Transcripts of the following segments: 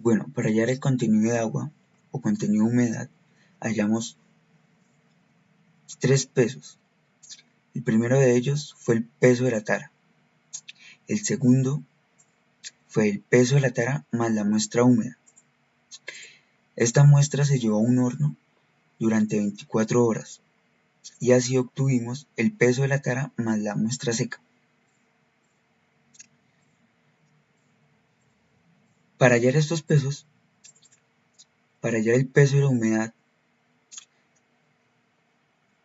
Bueno, para hallar el contenido de agua o contenido de humedad, hallamos tres pesos. El primero de ellos fue el peso de la tara. El segundo fue el peso de la tara más la muestra húmeda. Esta muestra se llevó a un horno durante 24 horas y así obtuvimos el peso de la tara más la muestra seca. Para hallar estos pesos, para hallar el peso de la humedad,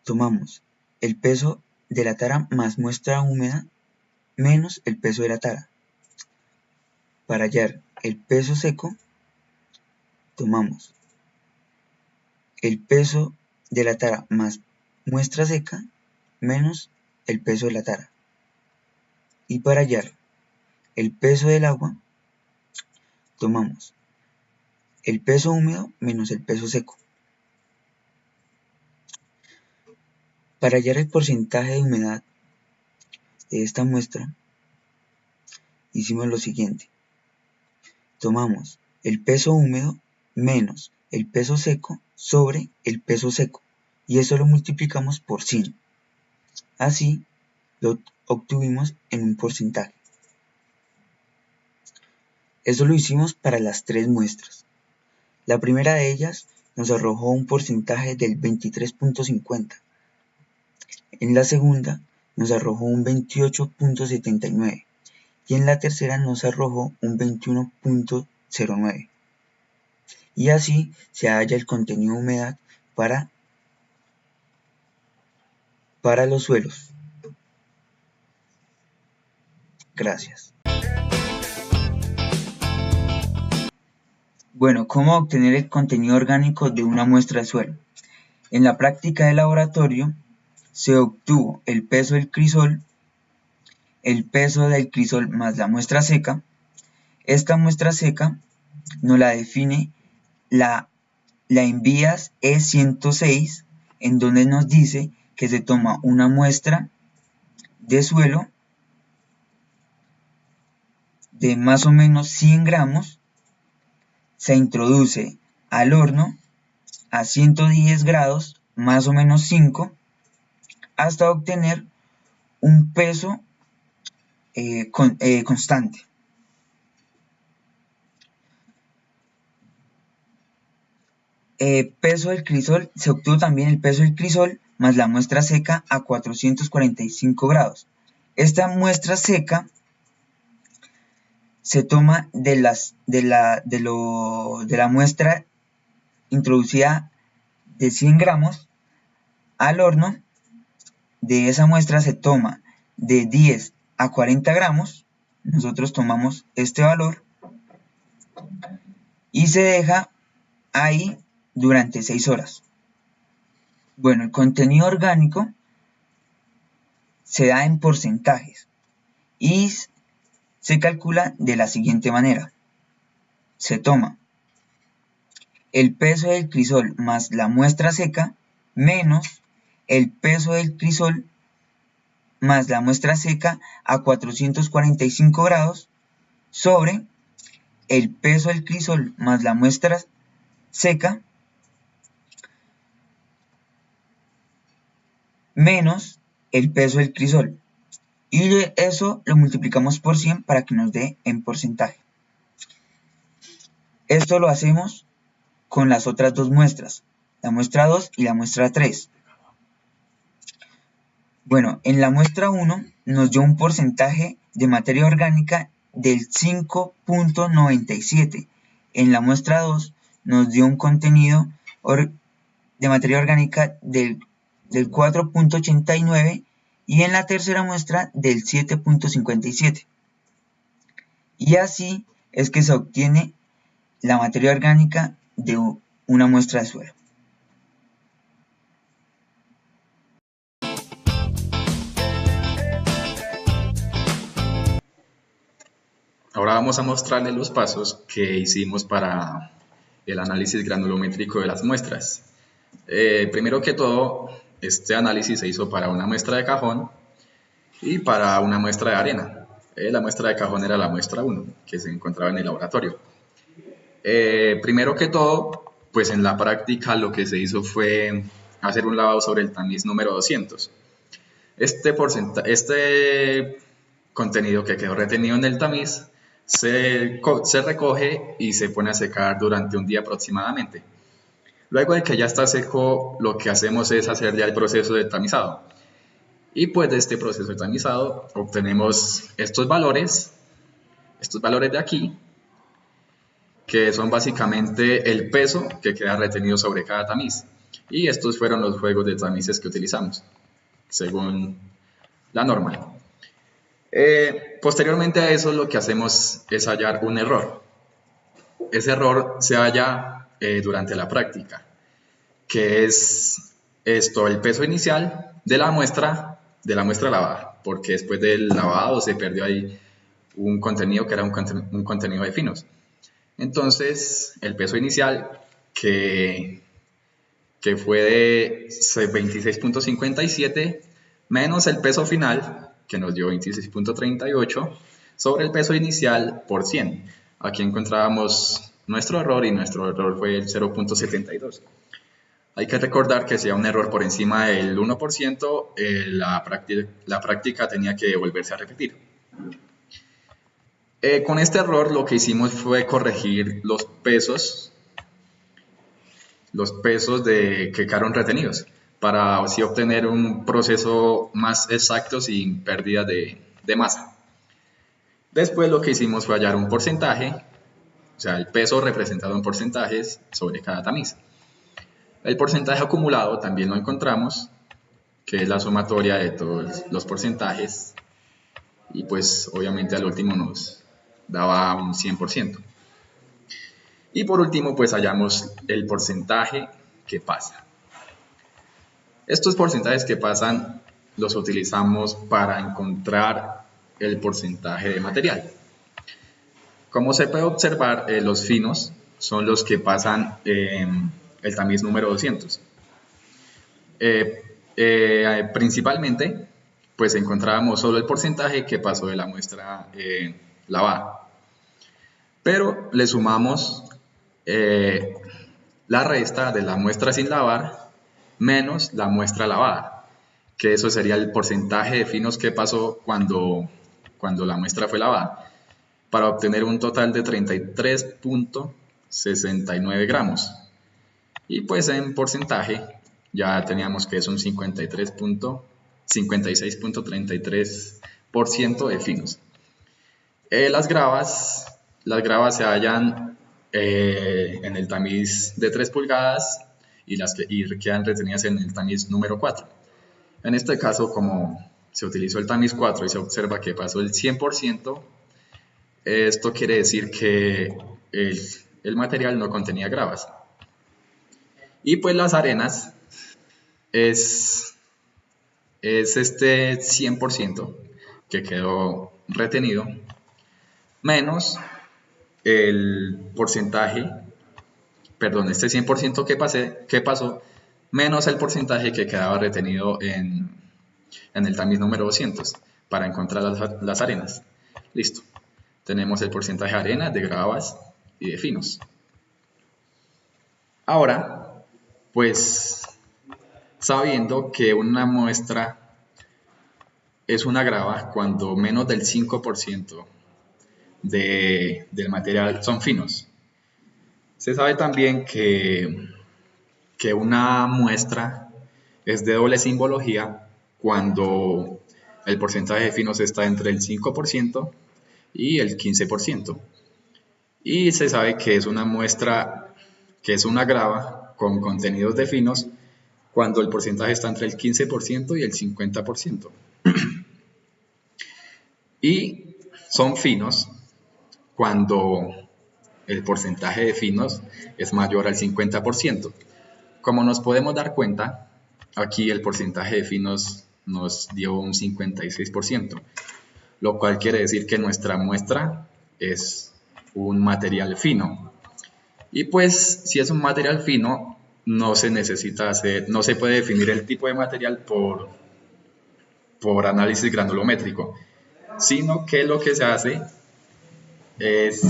tomamos el peso de la tara más muestra húmeda menos el peso de la tara. Para hallar el peso seco, tomamos el peso de la tara más muestra seca menos el peso de la tara. Y para hallar el peso del agua, tomamos el peso húmedo menos el peso seco. Para hallar el porcentaje de humedad de esta muestra, hicimos lo siguiente. Tomamos el peso húmedo menos el peso seco sobre el peso seco y eso lo multiplicamos por 100. Así lo obtuvimos en un porcentaje. Eso lo hicimos para las tres muestras. La primera de ellas nos arrojó un porcentaje del 23.50. En la segunda nos arrojó un 28.79 y en la tercera nos arrojó un 21.09. Y así se halla el contenido de humedad para los suelos. Gracias. Bueno, ¿cómo obtener el contenido orgánico de una muestra de suelo? En la práctica de laboratorio se obtuvo el peso del crisol más la muestra seca. Esta muestra seca nos la define la Envías E106, en donde nos dice que se toma una muestra de suelo de más o menos 100 gramos, se introduce al horno a 110 grados, más o menos 5, hasta obtener un peso constante. Peso del crisol, se obtuvo también el peso del crisol más la muestra seca a 445 grados. Esta muestra seca se toma de la muestra introducida de 100 gramos al horno. De esa muestra se toma de 10 a 40 gramos. Nosotros tomamos este valor y se deja ahí durante 6 horas. Bueno, el contenido orgánico se da en porcentajes y se calcula de la siguiente manera. Se toma el peso del crisol más la muestra seca menos el peso del crisol más la muestra seca a 445 grados sobre el peso del crisol más la muestra seca menos el peso del crisol. Y eso lo multiplicamos por 100 para que nos dé en porcentaje. Esto lo hacemos con las otras dos muestras, la muestra 2 y la muestra 3. Bueno, en la muestra 1 nos dio un porcentaje de materia orgánica del 5.97. En la muestra 2 nos dio un contenido de materia orgánica del 4.89 y en la tercera muestra del 7.57. Y así es que se obtiene la materia orgánica de una muestra de suelo. Ahora vamos a mostrarles los pasos que hicimos para el análisis granulométrico de las muestras. Primero que todo, este análisis se hizo para una muestra de cajón y para una muestra de arena. La muestra de cajón era la muestra 1, que se encontraba en el laboratorio. Primero que todo, pues en la práctica lo que se hizo fue hacer un lavado sobre el tamiz número 200. Este contenido que quedó retenido en el tamiz se recoge y se pone a secar durante un día aproximadamente. Luego de que ya está seco, lo que hacemos es hacer ya el proceso de tamizado. Y pues de este proceso de tamizado obtenemos estos valores de aquí, que son básicamente el peso que queda retenido sobre cada tamiz. Y estos fueron los juegos de tamices que utilizamos, según la norma. Posteriormente a eso, lo que hacemos es hallar un error. Ese error se halla durante la práctica, que es el peso inicial de la muestra lavada, porque después del lavado se perdió ahí un contenido que era un contenido de finos. Entonces, el peso inicial, que fue de 26.57, menos el peso final, que nos dio 26.38, sobre el peso inicial por 100. Aquí encontrábamos nuestro error y nuestro error fue el 0.72. Hay que recordar que si hay un error por encima del 1%, la práctica tenía que volverse a repetir. Con este error lo que hicimos fue corregir los pesos que quedaron retenidos, para así obtener un proceso más exacto sin pérdida de masa. Después lo que hicimos fue hallar un porcentaje, o sea, el peso representado en porcentajes sobre cada tamiz. El porcentaje acumulado también lo encontramos, que es la sumatoria de todos los porcentajes, y pues obviamente al último nos daba un 100%. Y por último pues hallamos el porcentaje que pasa. Estos porcentajes que pasan los utilizamos para encontrar el porcentaje de material. Como se puede observar, los finos son los que pasan el tamiz número 200. Principalmente, pues encontrábamos solo el porcentaje que pasó de la muestra lavada. Pero le sumamos la resta de la muestra sin lavar menos la muestra lavada, que eso sería el porcentaje de finos que pasó cuando la muestra fue lavada, para obtener un total de 33.69 gramos. Y pues en porcentaje ya teníamos que es un 56.33% de finos. Las gravas se hallan en el tamiz de 3 pulgadas y quedan retenidas en el tamiz número 4. En este caso, como se utilizó el tamiz 4 y se observa que pasó el 100%, esto quiere decir que el material no contenía gravas. Y pues las arenas es este 100% que quedó retenido menos el porcentaje, perdón, este 100% que pasó menos el porcentaje que quedaba retenido en el tamiz número 200 para encontrar las arenas. Listo. Tenemos el porcentaje de arena, de gravas y de finos. Ahora, pues, sabiendo que una muestra es una grava cuando menos del 5% del material son finos. Se sabe también que una muestra es de doble simbología cuando el porcentaje de finos está entre el 5% y el 15%. Y se sabe que es una muestra, que es una grava con contenidos de finos cuando el porcentaje está entre el 15% y el 50%. Y son finos cuando el porcentaje de finos es mayor al 50%. Como nos podemos dar cuenta, aquí el porcentaje de finos nos dio un 56%, lo cual quiere decir que nuestra muestra es un material fino. Y pues, si es un material fino, no se puede definir el tipo de material por análisis granulométrico, sino que lo que se hace es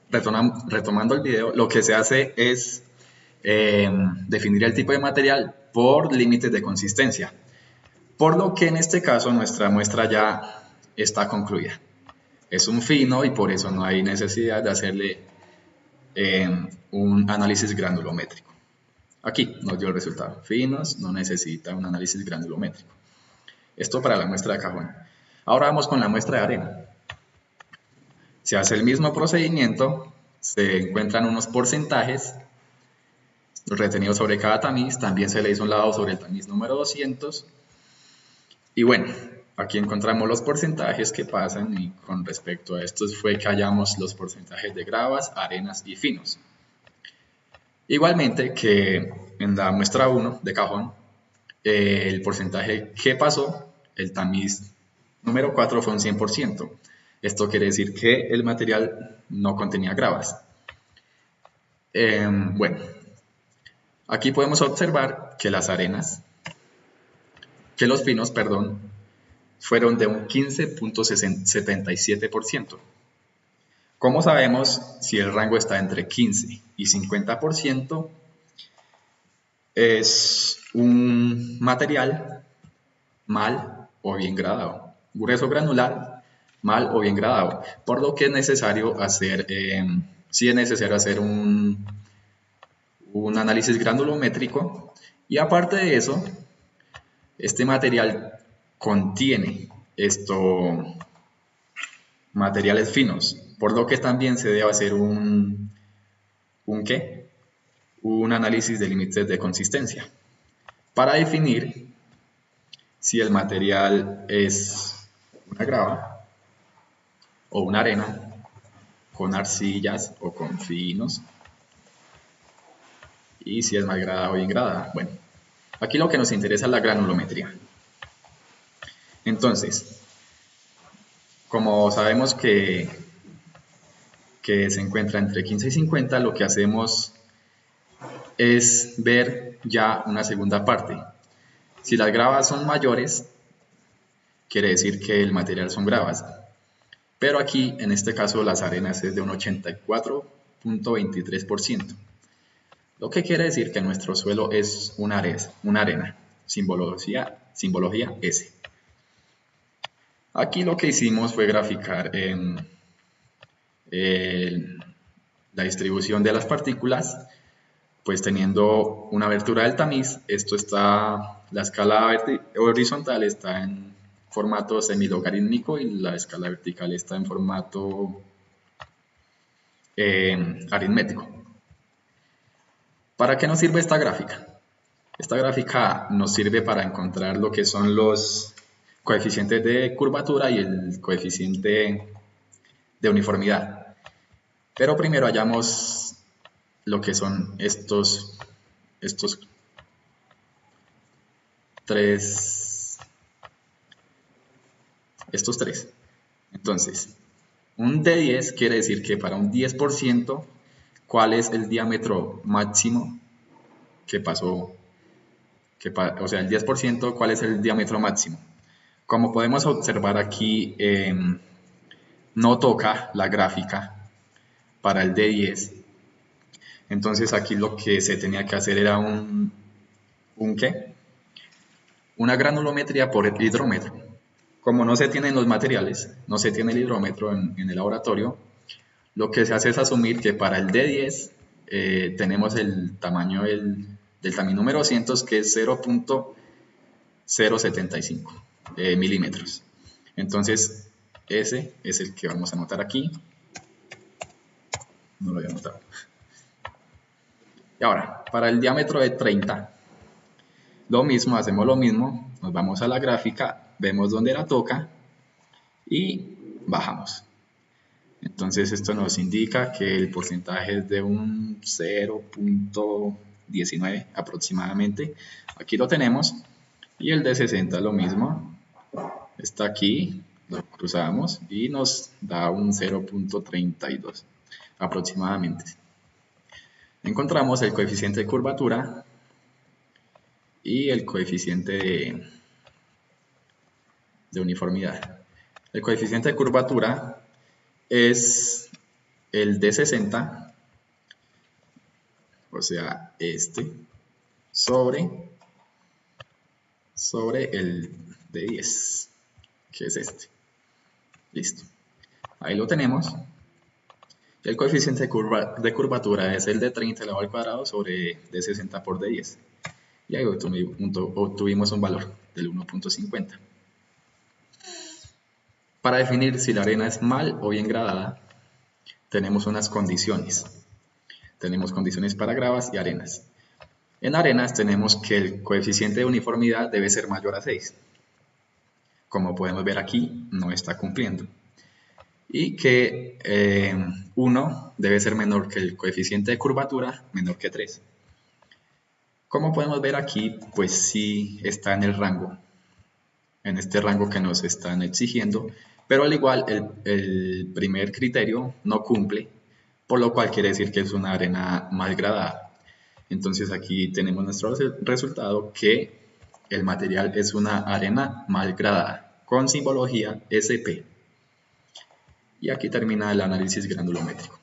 retomando el video, lo que se hace es definir el tipo de material por límites de consistencia. Por lo que en este caso nuestra muestra ya está concluida. Es un fino y por eso no hay necesidad de hacerle un análisis granulométrico. Aquí nos dio el resultado. Finos, no necesita un análisis granulométrico. Esto para la muestra de cajón. Ahora vamos con la muestra de arena. Se hace el mismo procedimiento, se encuentran unos porcentajes retenidos sobre cada tamiz, también se le hizo un lavado sobre el tamiz número 200. Y bueno, aquí encontramos los porcentajes que pasan y con respecto a estos fue que hallamos los porcentajes de gravas, arenas y finos. Igualmente que en la muestra 1 de cajón, el porcentaje que pasó, el tamiz número 4 fue un 100%. Esto quiere decir que el material no contenía gravas. Bueno, aquí podemos observar que los finos, fueron de un 15.77%. ¿Cómo sabemos si el rango está entre 15 y 50%? Es un material mal o bien gradado, grueso granular, mal o bien gradado, por lo que es necesario hacer, un análisis granulométrico, y aparte de eso, este material contiene materiales finos, por lo que también se debe hacer un análisis de límites de consistencia para definir si el material es una grava o una arena con arcillas o con finos, y si es mal gradada o bien gradada. Bueno, aquí lo que nos interesa es la granulometría. Entonces, como sabemos que se encuentra entre 15 y 50, lo que hacemos es ver ya una segunda parte. Si las gravas son mayores, quiere decir que el material son gravas. Pero aquí, en este caso, las arenas es de un 84.23%. Lo que quiere decir que nuestro suelo es una arena, simbología S. Aquí lo que hicimos fue graficar la distribución de las partículas, pues teniendo una abertura del tamiz. La escala horizontal está en formato semilogarítmico y la escala vertical está en formato aritmético. ¿Para qué nos sirve esta gráfica? Esta gráfica nos sirve para encontrar lo que son los coeficientes de curvatura y el coeficiente de uniformidad. Pero primero hallamos lo que son estos tres. Entonces, un D10 quiere decir que para un 10%, ¿cuál es el diámetro máximo que pasó? O sea, el 10%, ¿cuál es el diámetro máximo? Como podemos observar aquí, no toca la gráfica para el D10. Entonces aquí lo que se tenía que hacer era una granulometría por el hidrómetro. Como no se tienen los materiales, no se tiene el hidrómetro en el laboratorio, lo que se hace es asumir que para el D10 tenemos el tamaño del tamiz número 200, que es 0.075 milímetros. Entonces, ese es el que vamos a anotar aquí. No lo había anotado. Y ahora, para el diámetro de 30, hacemos lo mismo, nos vamos a la gráfica, vemos dónde la toca y bajamos. Entonces esto nos indica que el porcentaje es de un 0.19 aproximadamente. Aquí lo tenemos. Y el de 60 lo mismo. Está aquí, lo cruzamos y nos da un 0.32 aproximadamente. Encontramos el coeficiente de curvatura y el coeficiente de uniformidad. El coeficiente de curvatura es el de 60, o sea, este, sobre el de 10, que es este. Listo. Ahí lo tenemos. El coeficiente de curvatura es el de 30 elevado al cuadrado sobre de 60 por de 10. Y ahí obtuvimos un valor del 1.50. Para definir si la arena es mal o bien gradada, tenemos unas condiciones. Tenemos condiciones para gravas y arenas. En arenas tenemos que el coeficiente de uniformidad debe ser mayor a 6. Como podemos ver aquí, no está cumpliendo. Y que 1 debe ser menor que el coeficiente de curvatura, menor que 3. Como podemos ver aquí, pues sí está en el rango, en este rango que nos están exigiendo, pero al igual el primer criterio no cumple, por lo cual quiere decir que es una arena mal gradada. Entonces aquí tenemos nuestro resultado, que el material es una arena mal gradada, con simbología SP. Y aquí termina el análisis granulométrico.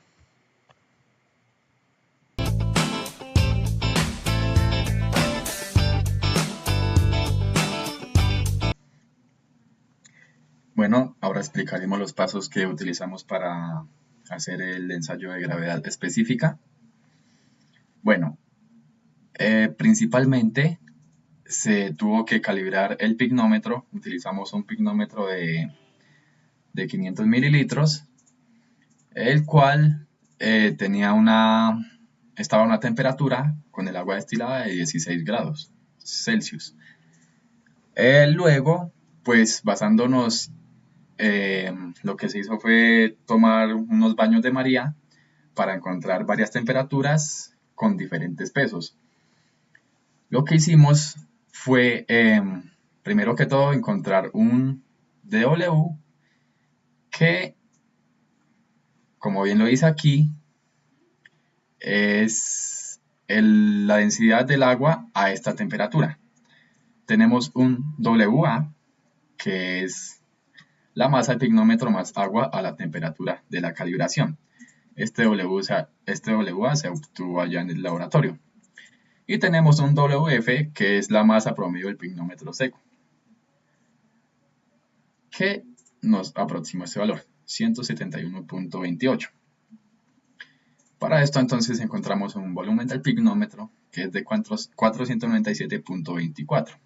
Bueno, ahora explicaremos los pasos que utilizamos para hacer el ensayo de gravedad específica. Bueno, principalmente se tuvo que calibrar el pignómetro. Utilizamos un pignómetro de 500 mililitros, el cual estaba a una temperatura con el agua destilada de 16 grados Celsius. Luego, pues basándonos, lo que se hizo fue tomar unos baños de María para encontrar varias temperaturas con diferentes pesos. Lo que hicimos fue, primero que todo, encontrar un DW que, como bien lo dice aquí, es la densidad del agua a esta temperatura. Tenemos un WA, que es la masa del pignómetro más agua a la temperatura de la calibración. Este WA se obtuvo allá en el laboratorio. Y tenemos un WF, que es la masa promedio del pignómetro seco, que nos aproxima este valor, 171.28. Para esto entonces encontramos un volumen del pignómetro que es de 497.24.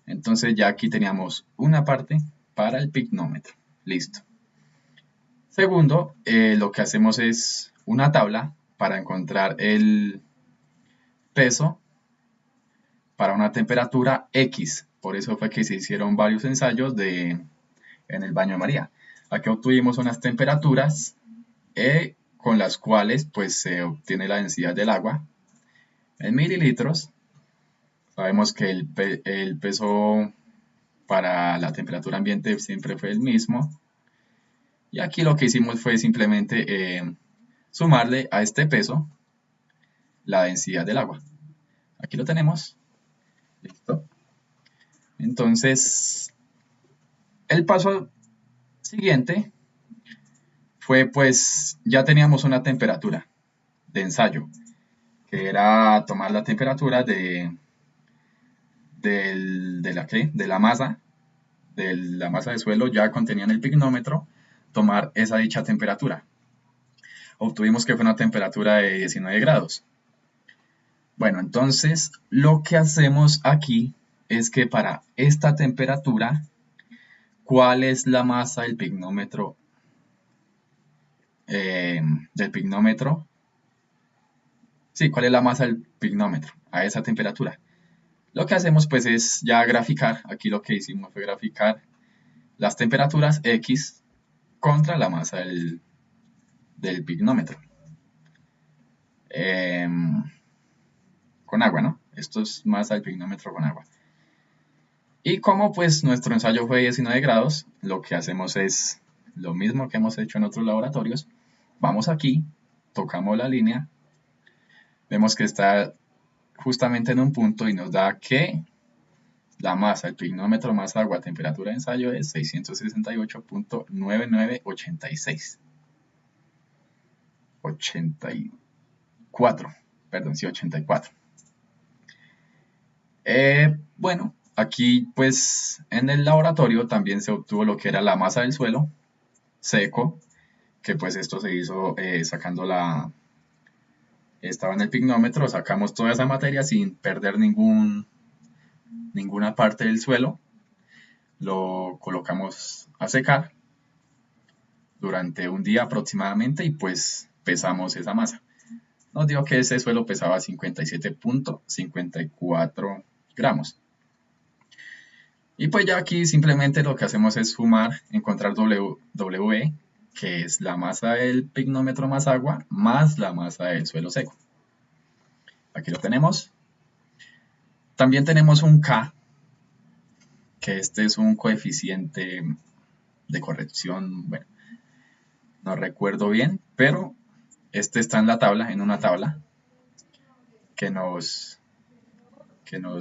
Entonces ya aquí teníamos una parte para el pignómetro. Listo. Segundo, lo que hacemos es una tabla para encontrar el peso para una temperatura X. Por eso fue que se hicieron varios ensayos en el baño de María. Aquí obtuvimos unas temperaturas con las cuales pues se obtiene la densidad del agua en mililitros. Sabemos que el peso para la temperatura ambiente siempre fue el mismo. Y aquí lo que hicimos fue simplemente sumarle a este peso la densidad del agua. Aquí lo tenemos. Listo. Entonces, el paso siguiente fue, pues, ya teníamos una temperatura de ensayo, que era tomar la temperatura de la masa de suelo ya contenida en el pignómetro, tomar esa dicha temperatura. Obtuvimos que fue una temperatura de 19 grados. Bueno, entonces lo que hacemos aquí es que para esta temperatura, ¿cuál es la masa del pignómetro? Sí, ¿cuál es la masa del pignómetro a esa temperatura? Lo que hacemos pues es ya graficar. Aquí lo que hicimos fue graficar las temperaturas X contra la masa del pignómetro. Con agua, ¿no? Esto es masa del pignómetro con agua. Y como pues nuestro ensayo fue 19 grados, lo que hacemos es lo mismo que hemos hecho en otros laboratorios. Vamos aquí, tocamos la línea, vemos que está justamente en un punto y nos da que la masa, el pignómetro más agua, temperatura de ensayo es 668.9986. 84. Perdón, sí, 84. Bueno, aquí pues en el laboratorio también se obtuvo lo que era la masa del suelo seco, que pues esto se hizo sacando estaba en el pignómetro, sacamos toda esa materia sin perder ninguna parte del suelo, lo colocamos a secar durante un día aproximadamente y pues pesamos esa masa. Nos dio que ese suelo pesaba 57.54 gramos. Y pues ya aquí simplemente lo que hacemos es sumar, encontrar W, que es la masa del pignómetro más agua, más la masa del suelo seco. Aquí lo tenemos. También tenemos un K, que este es un coeficiente de corrección, bueno, no recuerdo bien, pero este está en la tabla, en una tabla, que nos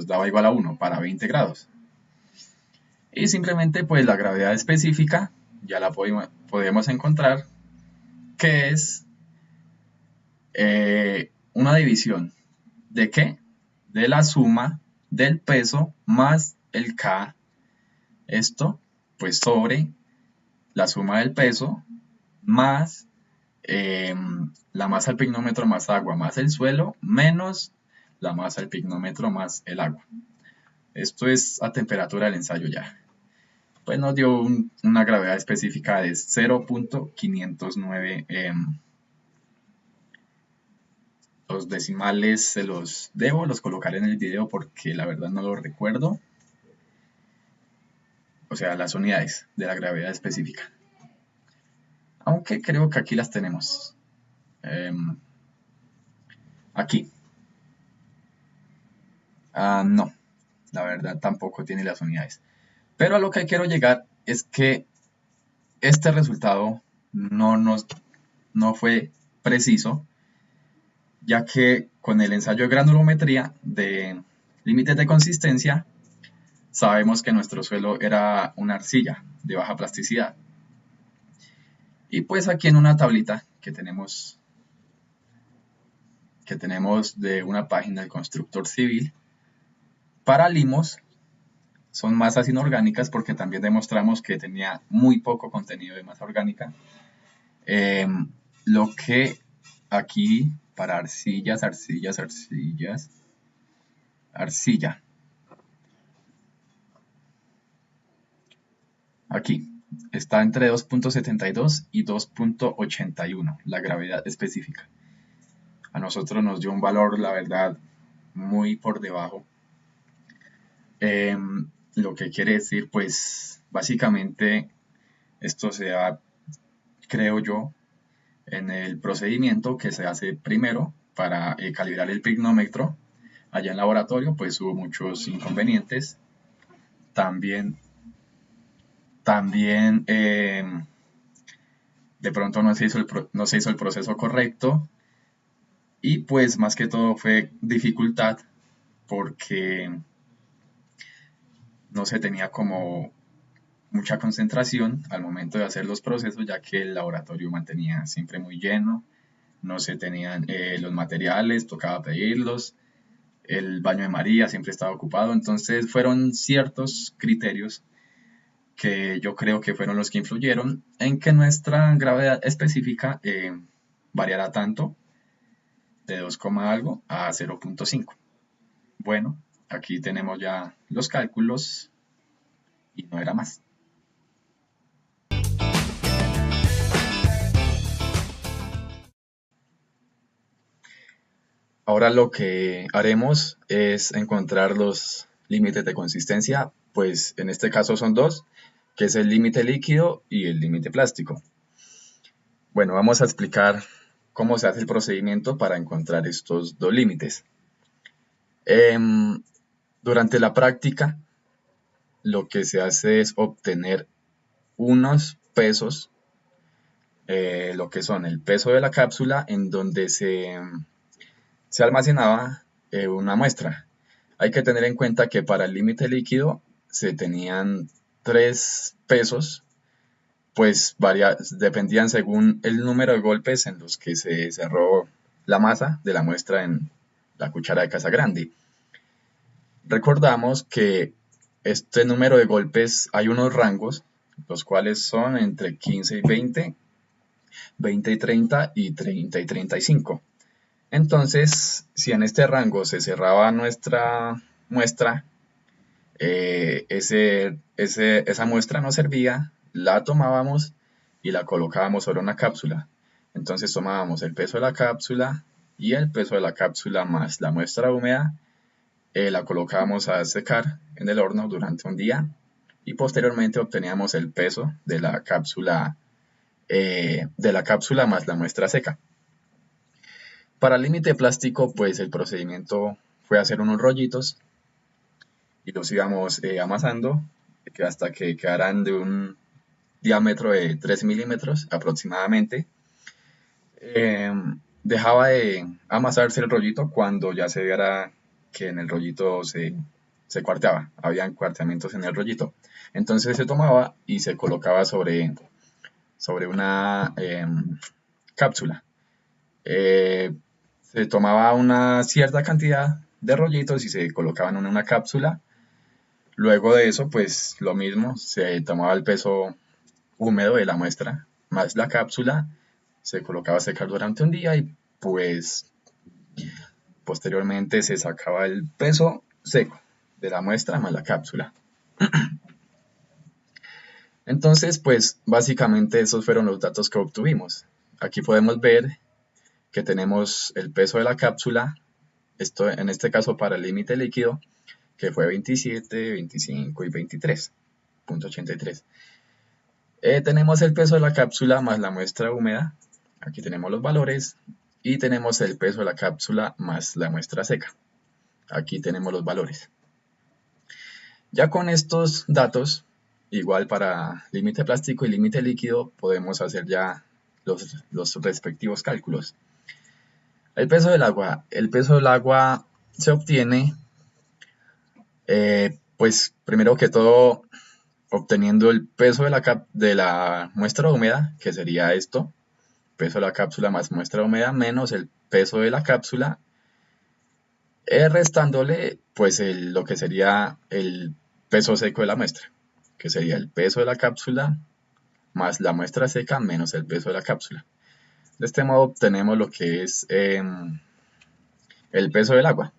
daba igual a 1 para 20 grados. Y simplemente pues la gravedad específica ya la podemos encontrar, que es una división ¿de qué? De la suma del peso más el K, esto pues sobre la suma del peso más la masa del pignómetro más agua más el suelo menos la masa del pignómetro más el agua. Esto es a temperatura del ensayo ya. Pues nos dio una gravedad específica de 0.509. Los decimales se los debo, los colocaré en el video porque la verdad no lo recuerdo. O sea, las unidades de la gravedad específica. Aunque creo que aquí las tenemos. Aquí. No, la verdad tampoco tiene las unidades. Pero a lo que quiero llegar es que este resultado no fue preciso, ya que con el ensayo de granulometría de límites de consistencia, sabemos que nuestro suelo era una arcilla de baja plasticidad. Y pues aquí en una tablita que tenemos de una página del constructor civil, para limos son masas inorgánicas porque también demostramos que tenía muy poco contenido de masa orgánica. Lo que aquí para arcilla. Aquí está entre 2.72 y 2.81 la gravedad específica. A nosotros nos dio un valor, la verdad, muy por debajo. Lo que quiere decir, pues, básicamente, esto se da, creo yo, en el procedimiento que se hace primero para calibrar el pignómetro. Allá en laboratorio, pues, hubo muchos inconvenientes. También de pronto no se hizo el proceso correcto. Y pues más que todo fue dificultad porque no se tenía como mucha concentración al momento de hacer los procesos, ya que el laboratorio mantenía siempre muy lleno, no se tenían los materiales, tocaba pedirlos, el baño de María siempre estaba ocupado, entonces fueron ciertos criterios que yo creo que fueron los que influyeron en que nuestra gravedad específica variara tanto de 2, algo a 0.5. Bueno, aquí tenemos ya los cálculos y no era más. Ahora lo que haremos es encontrar los límites de consistencia, pues en este caso son dos, que es el límite líquido y el límite plástico. Bueno, vamos a explicar cómo se hace el procedimiento para encontrar estos dos límites. Durante la práctica, lo que se hace es obtener unos pesos, lo que son el peso de la cápsula en donde se almacenaba una muestra. Hay que tener en cuenta que para el límite líquido se tenían 3 pesos pues dependían según el número de golpes en los que se cerró la masa de la muestra en la cuchara de Casagrande. Recordamos que este número de golpes hay unos rangos, los cuales son entre 15 y 20, 20 y 30 y 30 y 35. Entonces, si en este rango se cerraba nuestra muestra, esa muestra nos servía, la tomábamos y la colocábamos sobre una cápsula. Entonces tomábamos el peso de la cápsula y el peso de la cápsula más la muestra húmeda, la colocábamos a secar en el horno durante un día y posteriormente obteníamos el peso de la cápsula más la muestra seca. Para el límite plástico, pues el procedimiento fue hacer unos rollitos y los íbamos amasando hasta que quedaran de un diámetro de 3 milímetros aproximadamente. Dejaba de amasarse el rollito cuando ya se viera que en el rollito se cuarteaba, habían cuarteamientos en el rollito. Entonces se tomaba y se colocaba sobre una cápsula. Se tomaba una cierta cantidad de rollitos y se colocaban en una cápsula. Luego de eso, pues lo mismo, se tomaba el peso húmedo de la muestra más la cápsula, se colocaba a secar durante un día y pues posteriormente se sacaba el peso seco de la muestra más la cápsula. Entonces, pues básicamente esos fueron los datos que obtuvimos. Aquí podemos ver que tenemos el peso de la cápsula, esto en este caso para el límite líquido, que fue 27, 25 y 23.83. Tenemos el peso de la cápsula más la muestra húmeda, aquí tenemos los valores, y tenemos el peso de la cápsula más la muestra seca, aquí tenemos los valores. Ya con estos datos, igual para límite plástico y límite líquido, podemos hacer ya los respectivos cálculos. El peso del agua se obtiene, pues primero que todo, obteniendo el peso de la muestra húmeda, que sería esto, peso de la cápsula más muestra húmeda menos el peso de la cápsula, restándole pues lo que sería el peso seco de la muestra, que sería el peso de la cápsula más la muestra seca menos el peso de la cápsula. De este modo obtenemos lo que es el peso del agua.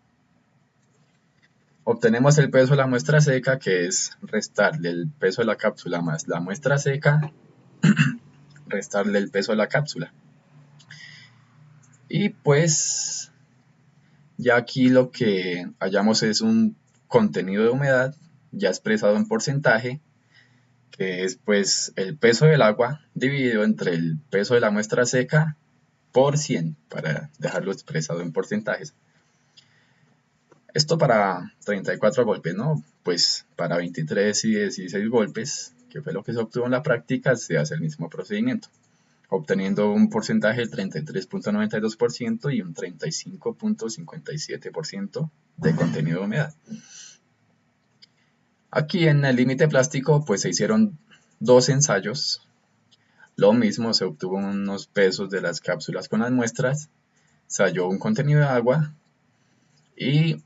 Obtenemos el peso de la muestra seca, que es restarle el peso de la cápsula más la muestra seca, restarle el peso de la cápsula. Y pues ya aquí lo que hallamos es un contenido de humedad ya expresado en porcentaje, que es pues el peso del agua dividido entre el peso de la muestra seca por 100, para dejarlo expresado en porcentajes. Esto para 34 golpes, ¿no? Pues para 23 y 16 golpes, que fue lo que se obtuvo en la práctica, se hace el mismo procedimiento, obteniendo un porcentaje del 33.92% y un 35.57% de contenido de humedad. Aquí en el límite plástico, pues se hicieron dos ensayos. Lo mismo, se obtuvo unos pesos de las cápsulas con las muestras, se halló un contenido de agua y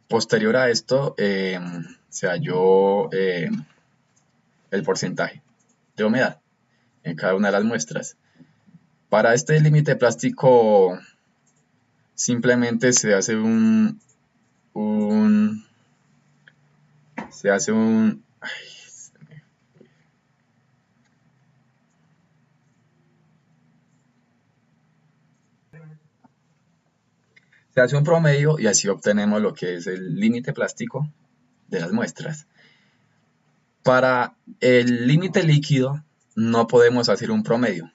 posterior a esto se halló el porcentaje de humedad en cada una de las muestras. Para este límite plástico simplemente se hace un promedio y así obtenemos lo que es el límite plástico de las muestras. Para el límite líquido no podemos hacer un promedio,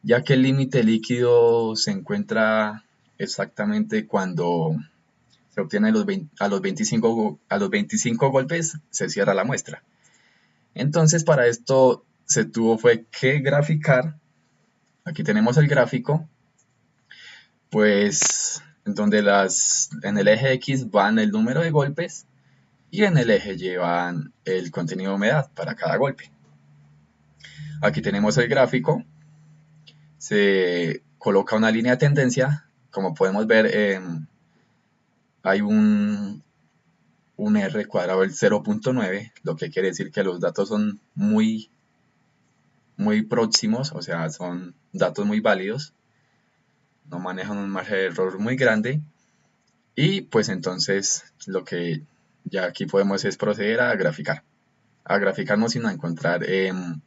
ya que el límite líquido se encuentra exactamente cuando se obtiene a los 25 golpes, se cierra la muestra. Entonces para esto se tuvo que graficar. Aquí tenemos el gráfico, pues donde en el eje X van el número de golpes y en el eje Y van el contenido de humedad para cada golpe. Aquí tenemos el gráfico, se coloca una línea de tendencia, como podemos ver hay un R cuadrado del 0.9, lo que quiere decir que los datos son muy próximos, o sea, son datos muy válidos, no manejan un margen de error muy grande, y pues entonces lo que ya aquí podemos es proceder a graficarnos sino a encontrar el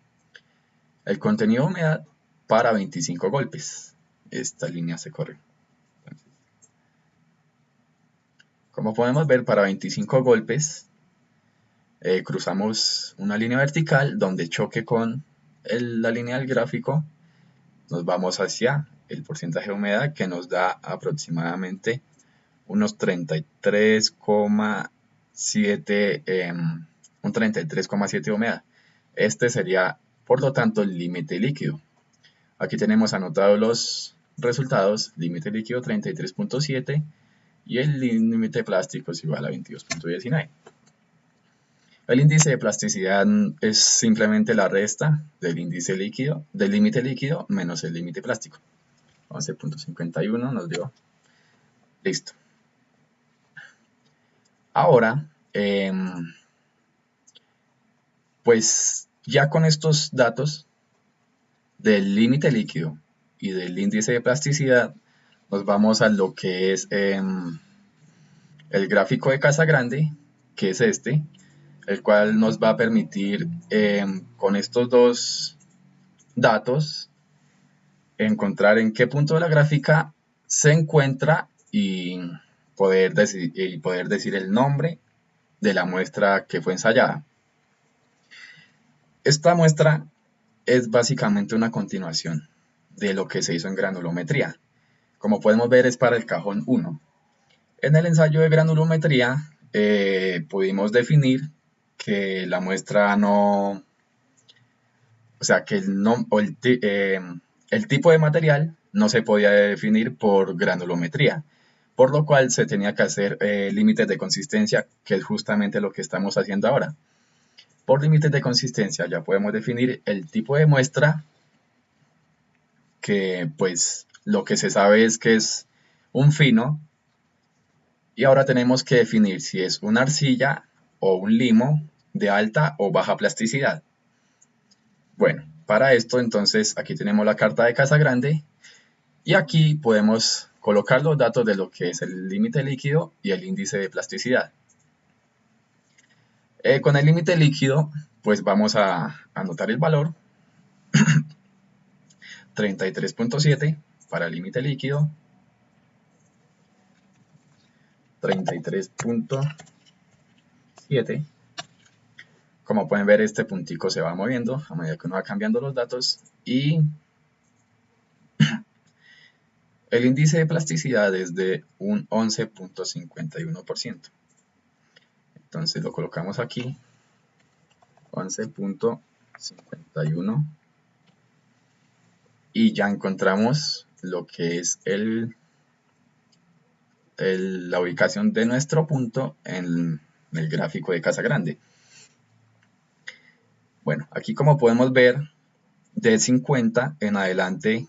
contenido de humedad para 25 golpes. Esta línea se corre. Como podemos ver, para 25 golpes cruzamos una línea vertical donde choque con la línea del gráfico, nos vamos hacia el porcentaje de humedad que nos da aproximadamente unos 33,7 un 33,7 de humedad. Este sería, por lo tanto, el límite líquido. Aquí tenemos anotados los resultados: límite líquido 33,7 y el límite plástico es igual a 22,19. El índice de plasticidad es simplemente la resta del índice líquido, del límite líquido menos el límite plástico. 11,51 nos dio. Listo. Ahora, pues ya con estos datos del límite líquido y del índice de plasticidad, nos vamos a lo que es el gráfico de Casagrande, que es este, el cual nos va a permitir con estos dos datos encontrar en qué punto de la gráfica se encuentra y poder decir el nombre de la muestra que fue ensayada. Esta muestra es básicamente una continuación de lo que se hizo en granulometría. Como podemos ver, es para el cajón 1. En el ensayo de granulometría pudimos definir que la muestra no, o sea, que el tipo de material no se podía definir por granulometría, por lo cual se tenía que hacer límites de consistencia, que es justamente lo que estamos haciendo ahora. Por límites de consistencia ya podemos definir el tipo de muestra, que pues lo que se sabe es que es un fino, y ahora tenemos que definir si es una arcilla o un limo de alta o baja plasticidad. Bueno, para esto entonces aquí tenemos la carta de Casagrande y aquí podemos colocar los datos de lo que es el límite líquido y el índice de plasticidad. Con el límite líquido pues vamos a anotar el valor 33,7 para el límite líquido, 33,7. Como pueden ver, este puntico se va moviendo a medida que uno va cambiando los datos, y el índice de plasticidad es de un 11,51%. Entonces lo colocamos aquí, 11,51, y ya encontramos lo que es la ubicación de nuestro punto en el gráfico de Casagrande. Bueno, aquí como podemos ver, de 50 en adelante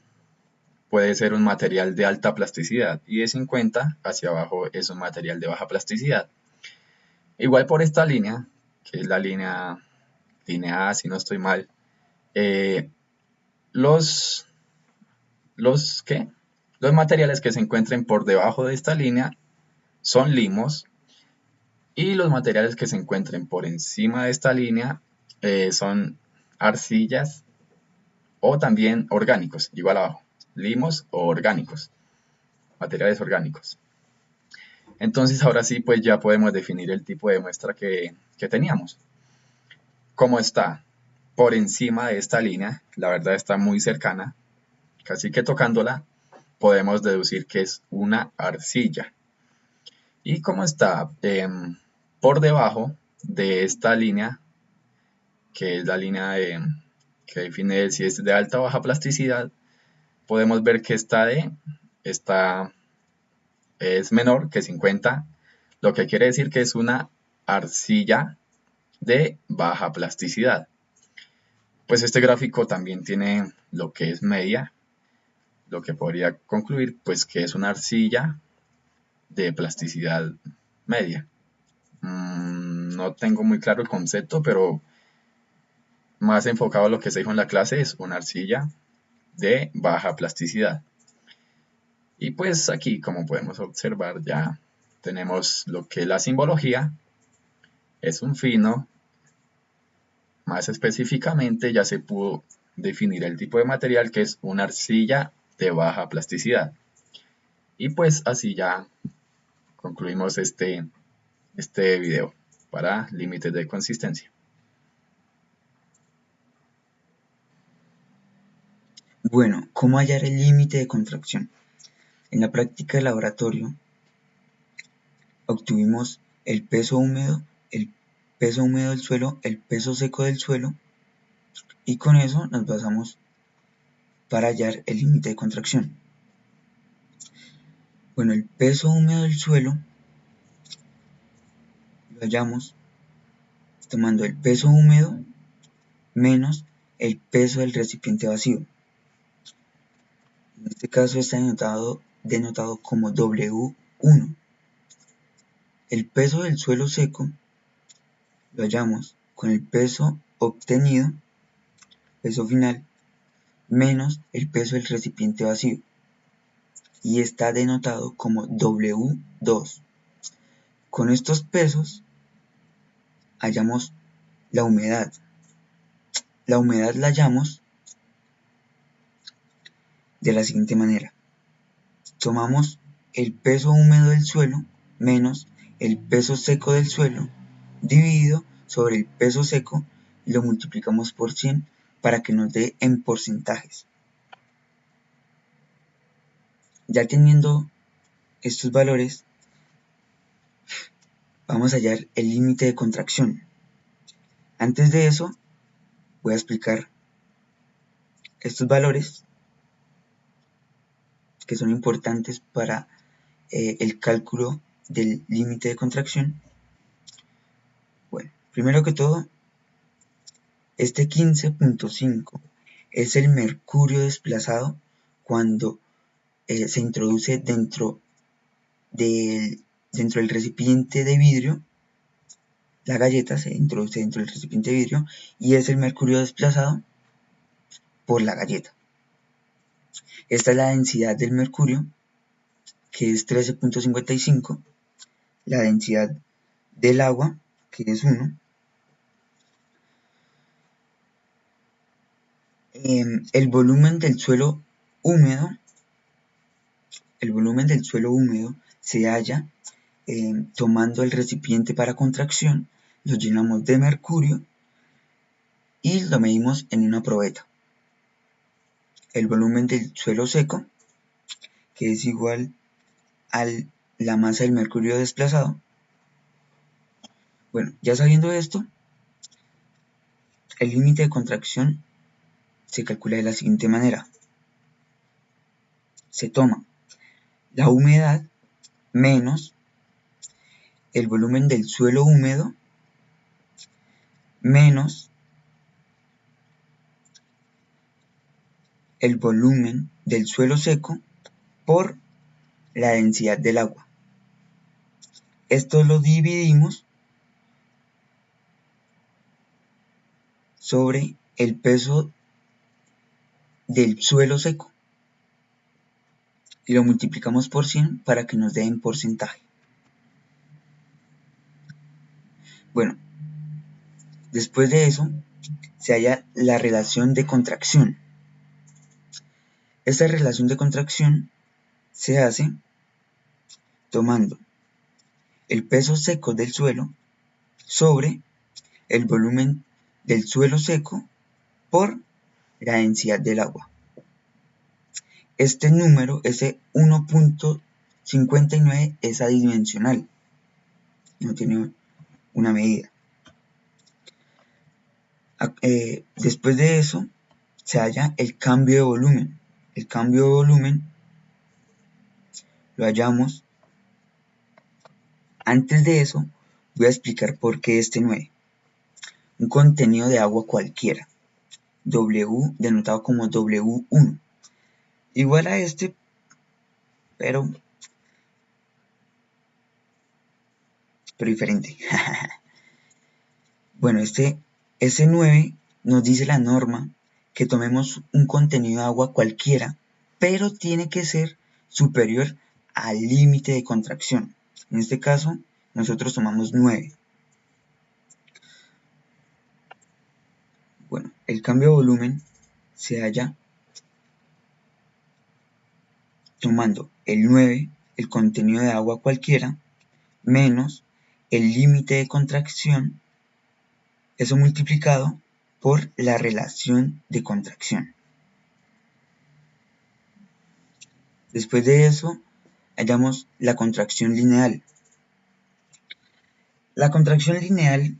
puede ser un material de alta plasticidad y de 50 hacia abajo es un material de baja plasticidad. Igual por esta línea, que es la línea A, si no estoy mal, los materiales que se encuentren por debajo de esta línea son limos, y los materiales que se encuentren por encima de esta línea son arcillas o también orgánicos, igual abajo, limos o orgánicos, materiales orgánicos. Entonces ahora sí pues ya podemos definir el tipo de muestra que teníamos. Como está por encima de esta línea, la verdad está muy cercana, casi que tocándola, podemos deducir que es una arcilla. Y como está por debajo de esta línea, que es la línea que define si es de alta o baja plasticidad, podemos ver que esta es menor que 50, lo que quiere decir que es una arcilla de baja plasticidad. Pues este gráfico también tiene lo que es media, lo que podría concluir pues que es una arcilla de plasticidad media. No tengo muy claro el concepto, pero más enfocado a lo que se dijo en la clase es una arcilla de baja plasticidad. Y pues aquí, como podemos observar, ya tenemos lo que es la simbología, es un fino. Más específicamente ya se pudo definir el tipo de material, que es una arcilla de baja plasticidad. Y pues así ya concluimos este video para límites de consistencia. Bueno, ¿cómo hallar el límite de contracción? En la práctica de laboratorio obtuvimos el peso húmedo del suelo, el peso seco del suelo, y con eso nos basamos para hallar el límite de contracción. Bueno, el peso húmedo del suelo lo hallamos tomando el peso húmedo menos el peso del recipiente vacío. En este caso está denotado como W1. El peso del suelo seco lo hallamos con el peso obtenido, peso final, menos el peso del recipiente vacío, y está denotado como W2. Con estos pesos hallamos la humedad. La humedad la hallamos de la siguiente manera. Tomamos el peso húmedo del suelo menos el peso seco del suelo dividido sobre el peso seco y lo multiplicamos por 100 para que nos dé en porcentajes. Ya teniendo estos valores, vamos a hallar el límite de contracción. Antes de eso, voy a explicar estos valores que son importantes para el cálculo del límite de contracción. Bueno, primero que todo, este 15.5 es el mercurio desplazado cuando se introduce dentro del recipiente de vidrio. La galleta se introduce dentro del recipiente de vidrio y es el mercurio desplazado por la galleta. Esta es la densidad del mercurio, que es 13.55, la densidad del agua, que es 1, el volumen del suelo húmedo. El volumen del suelo húmedo se halla tomando el recipiente para contracción, lo llenamos de mercurio y lo medimos en una probeta. El volumen del suelo seco, que es igual a la masa del mercurio desplazado. Bueno, ya sabiendo esto, el límite de contracción se calcula de la siguiente manera. Se toma la humedad menos el volumen del suelo húmedo menos el volumen del suelo seco por la densidad del agua. Esto lo dividimos sobre el peso del suelo seco y lo multiplicamos por 100 para que nos dé en porcentaje. Bueno, después de eso se halla la relación de contracción. Esta relación de contracción se hace tomando el peso seco del suelo sobre el volumen del suelo seco por la densidad del agua. Este número, ese 1.59, es adimensional, no tiene una medida. Después de eso se halla el cambio de volumen. El cambio de volumen lo hallamos. Antes de eso voy a explicar por qué este 9. Un contenido de agua cualquiera. W denotado como W1. Igual a este, pero diferente. Bueno, este S9 nos dice la norma que tomemos un contenido de agua cualquiera, pero tiene que ser superior al límite de contracción. En este caso, nosotros tomamos 9. Bueno, el cambio de volumen se halla tomando el 9, el contenido de agua cualquiera, menos el límite de contracción, eso multiplicado por la relación de contracción. Después de eso, hallamos la contracción lineal. La contracción lineal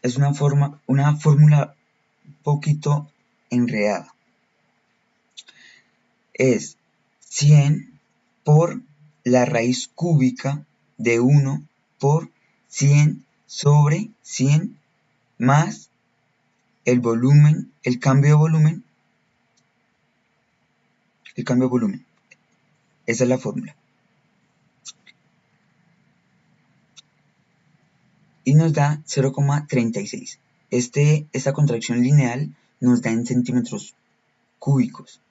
es una fórmula un poquito enredada. Es 100 por la raíz cúbica de 1 por 100 sobre 100 más el volumen, el cambio de volumen. Esa es la fórmula. Y nos da 0,36. Esta contracción lineal nos da en centímetros cúbicos.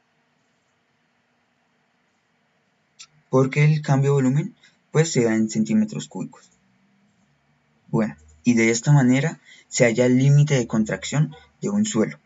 Porque el cambio de volumen pues se da en centímetros cúbicos. Bueno, y de esta manera se halla el límite de contracción de un suelo.